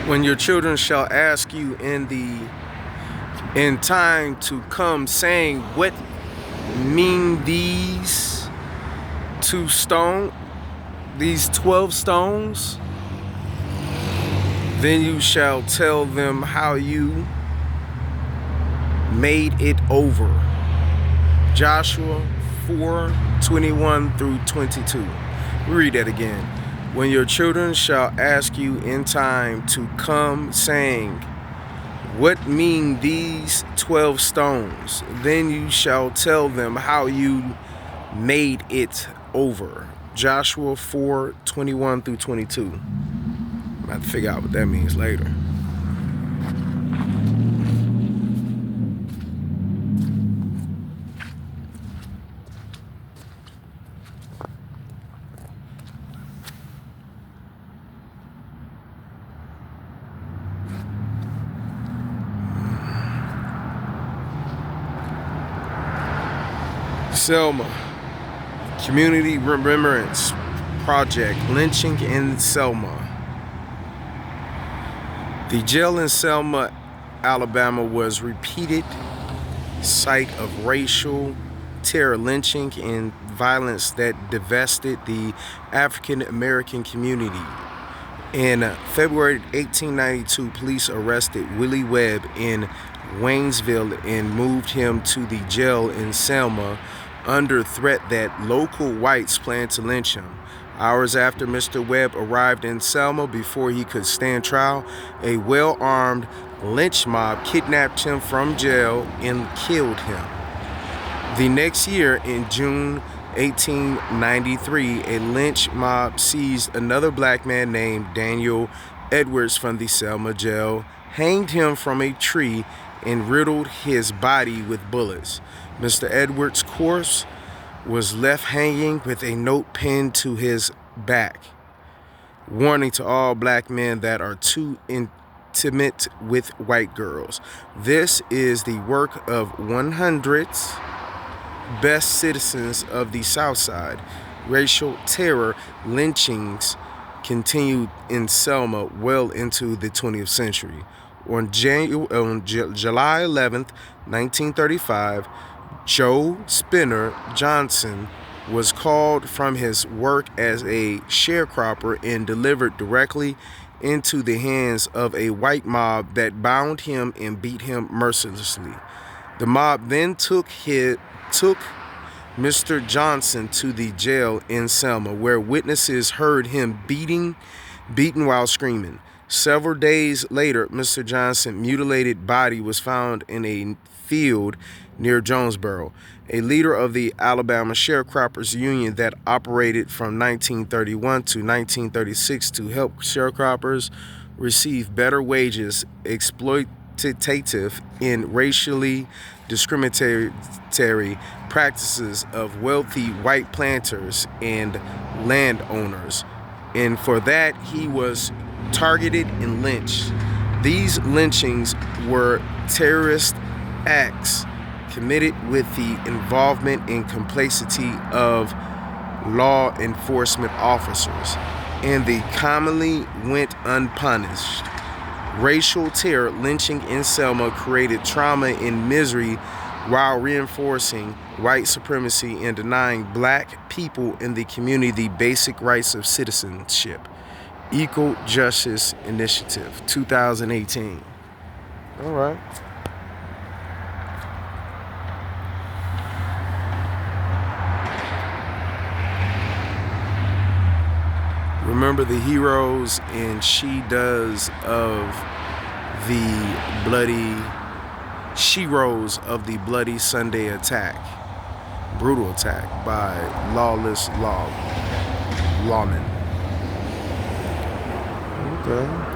When your children shall ask you in time to come, saying, what mean these 12 stones? Then you shall tell them how you made it over. Joshua 4:21 through 22. Read that again. When your children shall ask you in time to come, saying, what mean these 12 stones? Then you shall tell them how you made it over. Joshua 4:21 through 22. I'm about to figure out what that means later. Selma, Community Remembrance Project, lynching in Selma. The jail in Selma, Alabama was repeated site of racial terror, lynching, and violence that devastated the African American community. In February 1892, police arrested Willie Webb in Waynesville and moved him to the jail in Selma under threat that local whites planned to lynch him. Hours after Mr. Webb arrived in Selma, before he could stand trial, a well-armed lynch mob kidnapped him from jail and killed him. The next year, in June 1893, a lynch mob seized another black man named Daniel Edwards from the Selma jail, hanged him from a tree, and riddled his body with bullets. Mr. Edwards' corpse was left hanging with a note pinned to his back. Warning to all black men that are too intimate with white girls. This is the work of 100 best citizens of the South Side. Racial terror lynchings continued in Selma well into the 20th century. On July 11th, 1935, Joe Spinner Johnson was called from his work as a sharecropper and delivered directly into the hands of a white mob that bound him and beat him mercilessly. The mob then took Mr. Johnson to the jail in Selma, where witnesses heard him beaten while screaming. Several days later, Mr. Johnson's mutilated body was found in a field near Jonesboro. A leader of the Alabama Sharecroppers Union that operated from 1931 to 1936 to help sharecroppers receive better wages, exploitative and racially discriminatory practices of wealthy white planters and landowners. And for that, he was targeted and lynched. These lynchings were terrorist acts committed with the involvement and complicity of law enforcement officers, and they commonly went unpunished. Racial terror lynching in Selma created trauma and misery while reinforcing white supremacy and denying black people in the community the basic rights of citizenship. Equal Justice Initiative, 2018. All right. Remember the heroes and she does of the bloody, she rose of the Bloody Sunday attack, brutal attack by lawless lawmen. Okay.